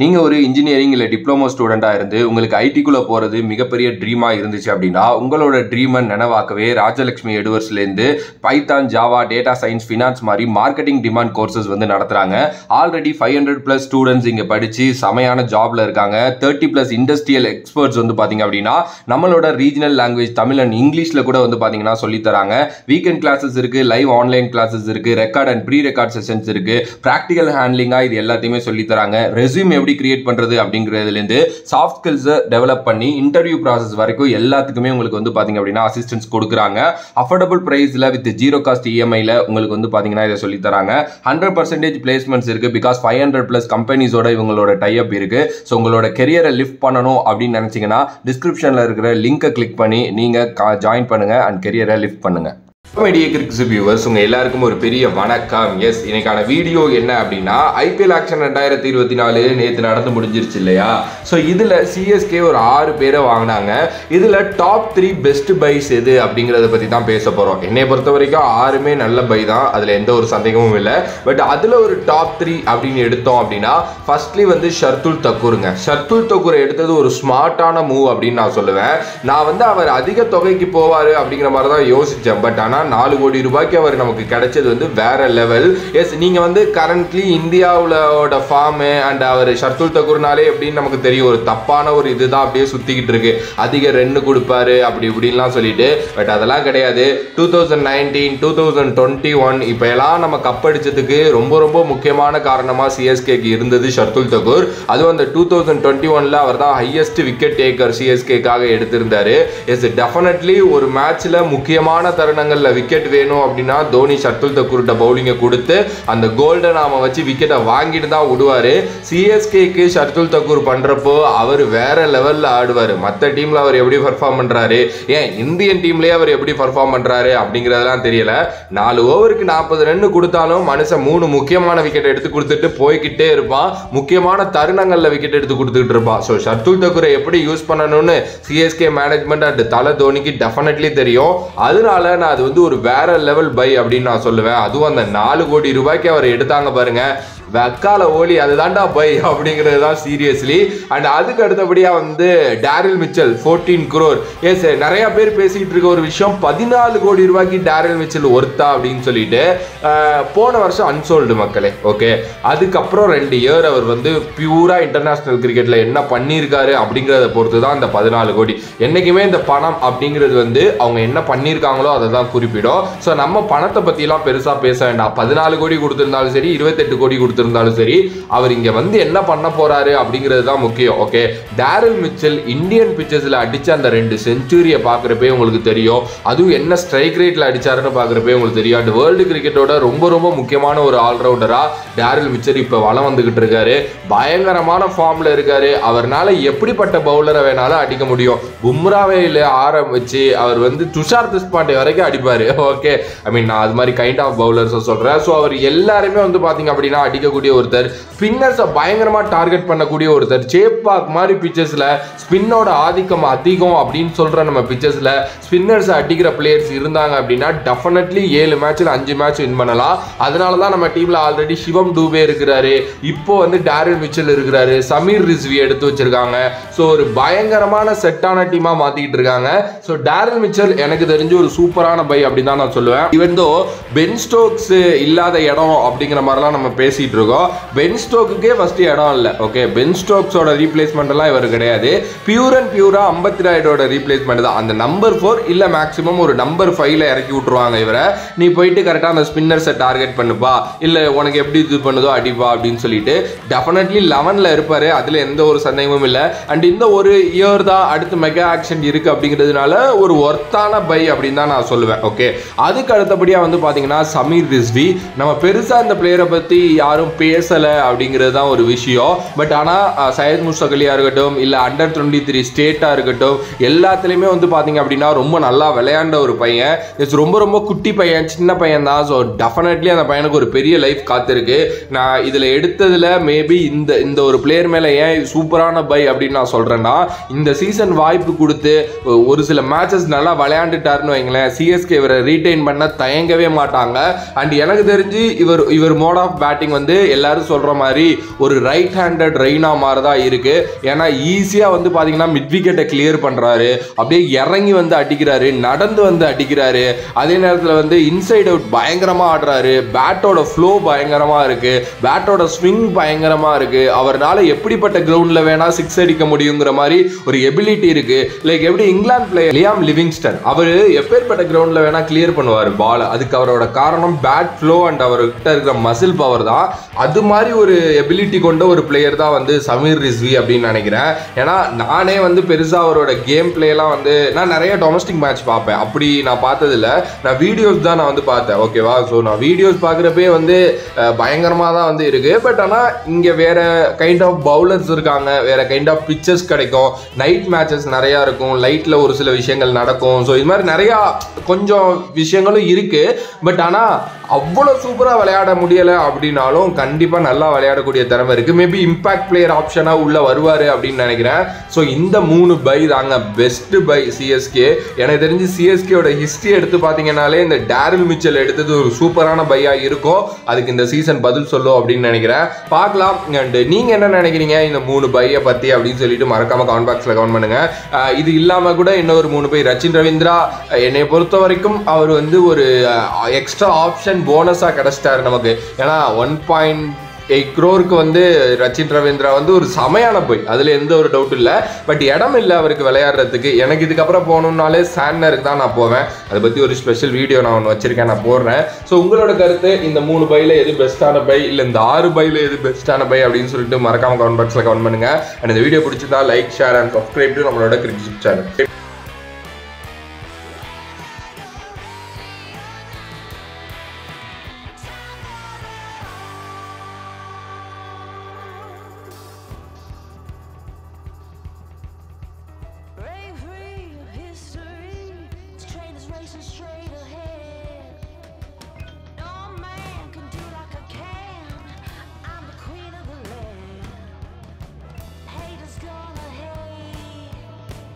நீங்கள் ஒரு இன்ஜினியரிங் இல்லை டிப்ளமோ ஸ்டூடெண்ட்டாக இருந்து உங்களுக்கு ஐடிக்குள்ளே போகிறது மிகப்பெரிய ட்ரீமாக இருந்துச்சு அப்படின்னா உங்களோட ட்ரீமை நினைவாக்கவே ராஜலட்சுமி எட்வர்ட்ஸ்லேருந்து Python, Java, data science, finance மாதிரி மார்க்கெட்டிங் டிமாண்ட் கோர்சஸ் வந்து நடத்துகிறாங்க. ஆல்ரெடி 500+ ஸ்டூடெண்ட்ஸ் இங்கே படித்து செமையான ஜாபில் இருக்காங்க. 30+ இண்டஸ்ட்ரியல் எக்ஸ்பர்ட்ஸ் வந்து பார்த்தீங்க அப்படின்னா நம்மளோட ரீஜனல் லாங்குவேஜ் தமிழ் அண்ட் இங்கிலீஷில் கூட வந்து பார்த்தீங்கன்னா சொல்லித்தராங்க. வீக்கெண்ட் கிளாஸஸ் இருக்குது, லைவ் ஆன்லைன் கிளாஸஸ் இருக்குது, record and pre record sessions இருக்குது, ப்ராக்டிக்கல் ஹேண்ட்லிங்காக இது எல்லாத்தையுமே சொல்லித்தராங்க. ரெஸ்யூம் எப்படி கிரியேட் பண்றது அப்படிங்கிறதுலேருந்து சாஃப்ட் ஸ்கில்ஸை டெவலப் பண்ணி இன்டர்வியூ ப்ராசஸ் வரைக்கும் எல்லாத்துக்குமே உங்களுக்கு வந்து பார்த்தீங்க அப்படின்னா அசிஸ்டன்ஸ் கொடுக்குறாங்க. அஃபோர்டபுள் ப்ரைஸில் வித் 0 காஸ்ட் இஎம்ஐயில் உங்களுக்கு வந்து பார்த்தீங்கன்னா இதை சொல்லி தராங்க. 100% பிளேஸ்மெண்ட்ஸ் இருக்கு. பிகாஸ் 500+ கம்பெனிஸோட இவங்களோட டைப் இருக்கு. ஸோ உங்களோட கெரியரை லிஃப்ட் பண்ணணும் அப்படின்னு நினைச்சீங்கன்னா டிஸ்கிரிப்ஷனில் இருக்கிற லிங்கை கிளிக் பண்ணி நீங்க ஜாயின் பண்ணுங்க அண்ட் கெரியரை லிஃப்ட் பண்ணுங்க. மீடியா கிரிக்ஸ் வியூவர்ஸ் உங்க எல்லாருக்கும் ஒரு பெரிய வணக்கம். எஸ், இன்னைக்கான வீடியோ என்ன அப்படின்னா ஐபிஎல் ஆக்ஷன் 2024 நேற்று நடந்து முடிஞ்சிருச்சு இல்லையா? ஸோ இதில் சிஎஸ்கே ஒரு 6 பேரை வாங்கினாங்க. இதில் டாப் 3 பெஸ்ட் பைஸ் எது அப்படிங்கிறத பற்றி தான் பேச போகிறோம். என்னை பொறுத்த வரைக்கும் 6மே நல்ல பை தான், அதில் எந்த ஒரு சந்தேகமும் இல்லை. பட் அதில் ஒரு டாப் 3 அப்படின்னு எடுத்தோம் அப்படின்னா ஃபர்ஸ்ட்லி வந்து ஷர்துல் தக்கூருங்க. ஷர்துல் தக்கூரை எடுத்தது ஒரு ஸ்மார்ட்டான மூவ் அப்படின்னு நான் சொல்லுவேன். நான் வந்து அவர் அதிக தொகைக்கு போவார் அப்படிங்கிற மாதிரி தான் யோசித்தேன். பட் ஆனால் 4 கோடி ரூபாய்க்கு அவர் நமக்கு கிடைச்சது வந்து வேற லெவல். எஸ், நீங்க வந்து கரண்ட்லி இந்தியாவோட ஃபார்ம் அண்ட் அவர் ஷர்துல் தக்கூர்னாலே எப்படின்னு நமக்கு தெரியும், ஒரு தப்பான ஒரு இதுதான் அப்படியே சுத்திக்கிட்டு இருக்கு. அதிக ரன் கொடுப்பாரு அப்படி இப்படின்லாம் சொல்லிட்டு. பட் அதெல்லாம் கிடையாது. 2019, 2021 இப்ப எல்லாம் நம்ம கப்படிச்சதுக்கு ரொம்ப ரொம்ப முக்கியமான காரணமா சிஎஸ்கேக்கு இருந்தது ஷர்துல் தக்கூர். அதுவும் அந்த 2021ல அவர் தான் ஹையஸ்ட் விக்கெட் டேக்கர் சிஎஸ்கேக்காக எடுத்திருந்தாரு. எஸ், டெஃபினெட்லி ஒரு மேட்ச்ல முக்கியமான தருணங்கள்ல விக்கெட் வேணும் அப்படின்னா தோனி ஷர்துல் தக்கூர்ட்ட பவுலிங்கை கொடுத்து அந்த கோல்டை நாம வச்சு விக்கெட்டை வாங்கிட்டு தான் விடுவாரு. சிஎஸ்கேக்கு ஷர்துல் தக்கூர் பண்றப்போ அவர் வேற லெவல்ல ஆடுவார். மற்ற டீம்ல அவர் எப்படி பர்ஃபார்ம் பண்றாரு, ஏன் இந்தியன் டீம்லயே அவர் எப்படி பர்ஃபார்ம் பண்றாரு அப்படிங்கிறதெல்லாம் தெரியல. 4 ஓவருக்கு 40 ரன் கொடுத்தாலும் மனுஷன் 3 முக்கியமான விக்கெட் எடுத்து கொடுத்துட்டு போய்கிட்டே இருப்பான். முக்கியமான தருணங்கள்ல விக்கெட் எடுத்து கொடுத்துட்டு இருப்பான். ஸோ ஷர்துல் தக்கூரை எப்படி யூஸ் பண்ணணும்னு சிஎஸ்கே மேனேஜ்மெண்ட் அண்ட் தலை தோனிக்கு டெஃபினெட்லி தெரியும். அதனால நான் அது வந்து ஒரு வேற லெவல் பை அப்படின்னு நான் சொல்லுவேன். அதுவும் அந்த 4 கோடி ரூபாய்க்கு அவர் எடுத்தாங்க பாருங்க, வெக்கால ஓலி, அதுதான்டா பை அப்படிங்கிறது தான் சீரியஸ்லி. அண்ட் அதுக்கு அடுத்தபடியா வந்து டேரில் மிச்சல் 14 crore. எஸ், நிறைய பேர் பேசிட்டு இருக்க ஒரு விஷயம், 14 கோடி ரூபாய்க்கு டேரில் மிச்சல் ஒர்த்தா அப்படின்னு சொல்லிட்டு. போன வருஷம் அன்சோல்டு மக்களே. ஓகே, அதுக்கப்புறம் 2 இயர் அவர் வந்து பியூரா இன்டர்நேஷனல் கிரிக்கெட்ல என்ன பண்ணியிருக்காரு அப்படிங்கிறத பொறுத்து தான் இந்த 14 கோடி. என்னைக்குமே இந்த பணம் அப்படிங்கிறது வந்து அவங்க என்ன பண்ணியிருக்காங்களோ அதை தான் குறிப்பிடும். ஸோ நம்ம பணத்தை பற்றிலாம் பெருசாக பேச வேண்டாம். 14 கோடி கொடுத்திருந்தாலும் சரி, 28 கோடி கொடுத்திருந்தாலும் சரி, அவர் இங்க வந்து என்ன பண்ண போறாரு அப்படிங்கிறது தான் முக்கியம். ஓகே, டேரில் மிச்சல் இந்தியன் பிச்சஸ்ல அடிச்ச அந்த 2 செஞ்சுரியை பார்க்குறப்பே உங்களுக்கு தெரியும். அதுவும் என்ன ஸ்ட்ரைக் ரேட்ல அடிச்சாருன்னு பார்க்குறப்பே உங்களுக்கு தெரியும். அண்ட் வேர்ல்டு கிரிக்கெட்டோட ரொம்ப ரொம்ப முக்கியமான ஒரு ஆல்ரவுண்டரா டேரில் மிச்சல் இப்போ வளம் வந்துகிட்டு இருக்காரு. பயங்கரமான ஃபார்ம்ல இருக்காரு. அவர்னால எப்படிப்பட்ட பவுலரை வேணாலும் அடிக்க முடியும். பும்ராவையில் ஆரம்பிச்சு அவர் வந்து துஷார் தேஷ்பாண்டே வரைக்கும் அடிப்பாரு. ஓகே, ஐ மீன் நான் அது மாதிரி கைண்ட் ஆஃப் பவுலர்ஸ் சொல்றேன். ஸோ அவர் எல்லாருமே வந்து பாத்தீங்க அப்படின்னா அடிக்கக்கூடிய ஒருத்தர், ஸ்பின்னர்ஸை பயங்கரமா டார்கெட் பண்ணக்கூடிய ஒருத்தர். சேப்பாக் மாதிரி பிச்சஸ்ல ஸ்பின்னோட ஆதிக்கம் அதிகம் அப்படின்னு சொல்ற நம்ம பிச்சஸ்ல ஸ்பின்னர்ஸ் அடிக்கிற பிளேயர்ஸ் இருந்தாங்க அப்படின்னா டெஃபினெட்லி 7 மேட்ச்ல 5 மேட்ச் வின் பண்ணலாம். அதனால தான் நம்ம டீம்ல ஆல்ரெடி சிவம் டூபே இருக்கிறாரு, இப்போ வந்து டேரில் மிச்சல் இருக்கிறாரு, சமீர் ரிஸ்வி எடுத்து வச்சிருக்காங்க. ஸோ ஒரு பயங்கரமான செட்டான டீமா மாத்திக்கிட்டு இருக்காங்க. ஸோ டேரில் மிச்சல் எனக்கு தெரிஞ்சு ஒரு சூப்பரான பை அப்படின்னு தான் நான் சொல்லுவேன். இவன் தோ பென் ஸ்டோக்ஸ் இல்லாத இடம் அப்படிங்கிற மாதிரிலாம் நம்ம பேசிட்டு இருக்கோம். பென் ஸ்டோக்குக்கே ஃபர்ஸ்ட் இடம் இல்லை. ஓகே, பென் ஸ்டோக்ஸோட ரீப்ளேஸ்மெண்ட் எல்லாம் இவர் கிடையாது. பியூர் அண்ட் பியூரா அம்பத்தி ராயோட ரீப்ளேஸ்மெண்ட் தான். அந்த நம்பர் 4 இல்ல மேக்ஸிமம் ஒரு நம்பர் 5ல இறக்கி விட்டுருவாங்க இவரை. நீ போயிட்டு கரெக்டா அந்த ஸ்பின்னர்ஸை டார்கெட் பண்ணுப்பா, இல்ல உனக்கு எப்படி இது பண்ணுதோ அடிப்பா அப்படின்னு சொல்லிட்டு டெஃபினெட்லி 11ல இருப்பாரு. அதுல எந்த ஒரு சந்தேகமும் இல்லை. அண்ட் இந்த ஒரு இயர் தான் அடுத்து மெகா ஆக்ஷன் இருக்கு அப்படிங்கிறதுனால ஒரு ஒர்த்தான பை அப்படின்னு தான் நான் சொல்லுவேன். ஓகே, அதுக்கு அடுத்தபடியா வந்து பாத்தீங்கன்னா சமீர் ரிஸ்வி. நம்ம பெருசா இந்த பிளேயரை பத்தி யாரும் பேசல அப்படிங்கிறது தான் ஒரு விஷயம். பட் ஆனா சையத் முஸ்தக் அலியா இருக்கட்டும், இல்ல அண்டர் 23 ஸ்டேட்டா இருக்கட்டும், எல்லாத்துலயுமே வந்து பாத்தீங்க அப்படின்னா ரொம்ப நல்லா விளையாண்ட ஒரு பையன். ரொம்ப ரொம்ப குட்டி பையன், சின்ன பையன் தான். ஸோ டெஃபினெட்லி அந்த பையனுக்கு ஒரு பெரிய லைஃப் காத்திருக்கு. நான் இதுல எடுத்ததுல மேபி இந்த ஒரு பிளேயர் மேல ஏன் சூப்பரான பை அப்படின்னு நான் சொல்றேன்னா, இந்த சீசன் வாய்ப்பு கொடுத்து ஒரு சில மேட்சஸ் நல்லா விளையாண்டுட்டாருன்னு வைங்களேன், சிஎஸ்கே இவரை ரீடைன் பண்ண தயங்கவே மாட்டாங்க. அண்ட் எனக்கு தெரிஞ்சு இவர் மோட் ஆஃப் பேட்டிங் வந்து வந்து எல்லாரும் சொல்ற மாதிரி ஒரு ரைட் ஹேண்டட் ரெய்னா மாதிரி தான் இருக்கு. ஏன்னா ஈஸியா வந்து பாத்தீங்கன்னா மிட் விக்கெட்டை கிளியர் பண்றாரு, அப்படியே இறங்கி வந்து அடிக்கிறாரு, நடந்து வந்து அடிக்கிறாரு. அதே நேரத்தில் வந்து இன்சைட் அவுட் பயங்கரமா ஆடுறாரு. பேட்டோட ஃப்ளோ பயங்கரமா இருக்கு, பேட்டோட ஸ்விங் பயங்கரமா இருக்கு. அவரால் எப்படிப்பட்ட கிரவுண்ட்ல வேணா சிக்ஸ் அடிக்க முடியுங்கிற மாதிரி ஒரு எபிலிட்டி இருக்கு. லைக் எப்படி இங்கிலாந்து பிளேயர் லியாம் லிவிங்ஸ்டன் அவர் எப்பேற்பட்ட கிரவுண்ட்ல வேணா கிளியர் பண்ணுவார் பால். அதுக்கு அவரோட காரணம் பேட் ஃப்ளோ அண்ட் அவர்கிட்ட இருக்கிற மசில் பவர் தான். அது மாதிரி ஒரு எபிலிட்டி கொண்ட ஒரு பிளேயர் தான் வந்து சமீர் ரிஸ்வி அப்படின்னு நினைக்கிறேன். ஏன்னா நானே வந்து பெருசா அவரோட கேம் பிளேலாம் வந்து நான் நிறைய டொமஸ்டிக் மேட்ச் பார்ப்பேன், அப்படி நான் பார்த்ததில்ல, நான் வீடியோஸ் தான் நான் வந்து பார்த்தேன். ஓகேவா, ஸோ நான் வீடியோஸ் பார்க்குறப்பே வந்து பயங்கரமாக தான் வந்து இருக்கு. பட் ஆனால் இங்கே வேற கைண்ட் ஆஃப் பவுலர்ஸ் இருக்காங்க, வேற கைண்ட் ஆஃப் பிச்சர்ஸ் கிடைக்கும், நைட் மேட்சஸ் நிறையா இருக்கும், லைட்டில் ஒரு சில விஷயங்கள் நடக்கும். ஸோ இது மாதிரி நிறையா கொஞ்சம் விஷயங்களும் இருக்கு. பட் ஆனால் அவ்வளோ சூப்பராக விளையாட முடியலை அப்படின்னாலும் கண்டிப்பாக நல்லா விளையாடக்கூடிய திறமை இருக்குது. மேபி இம்பாக்ட் பிளேயர் ஆப்ஷனாக உள்ள வருவார் அப்படின்னு நினைக்கிறேன். ஸோ இந்த 3 பை தாங்க பெஸ்ட் பை சிஎஸ்கே. எனக்கு தெரிஞ்சு சிஎஸ்கேயோட ஹிஸ்ட்ரி எடுத்து பார்த்தீங்கன்னாலே இந்த டேரில் மிச்சல் எடுத்தது ஒரு சூப்பரான பையாக இருக்கும். அதுக்கு இந்த சீசன் பதில் சொல்லும் அப்படின்னு நினைக்கிறேன். பார்க்கலாம். அண்ட் நீங்கள் என்ன நினைக்கிறீங்க இந்த 3 பையை பற்றி அப்படின்னு சொல்லிட்டு மறக்காம கமெண்ட் பாக்ஸில் கமெண்ட் பண்ணுங்க. இது இல்லாமல் கூட இன்னொரு 3 பை ரச்சின் ரவீந்திரா என்னை பொறுத்த வரைக்கும் அவர் வந்து ஒரு எக்ஸ்ட்ரா ஆப்ஷன் போனஸா கிடைச்சிட்டாரு நமக்கு. ஏன்னா 1.8 crore வந்து ரச்சின் ரவீந்திரா வந்து ஒரு சமையான போய், அதுல எந்த ஒரு டவுட் இல்லை. பட் இடம் இல்லை அவருக்கு விளையாடுறதுக்கு. எனக்கு இதுக்கப்புறம் போகணும்னாலே சாண்டருக்கு தான் நான் போவேன். அதை பற்றி ஒரு ஸ்பெஷல் வீடியோ நான் ஒன்று வச்சிருக்கேன், நான் போடுறேன். ஸோ உங்களோட கருத்து இந்த 3 பைல எது பெஸ்ட்டான பை, இல்லை இந்த 6 பைல எது பெஸ்ட்டான பை அப்படின்னு சொல்லிட்டு மறக்காம கமெண்ட் பாக்ஸில் கமெண்ட் பண்ணுங்க. அண்ட் இந்த வீடியோ பிடிச்சிருந்தா like, share and subscribe to நம்மளோட cricket channel. Bravery, history, train is racing straight.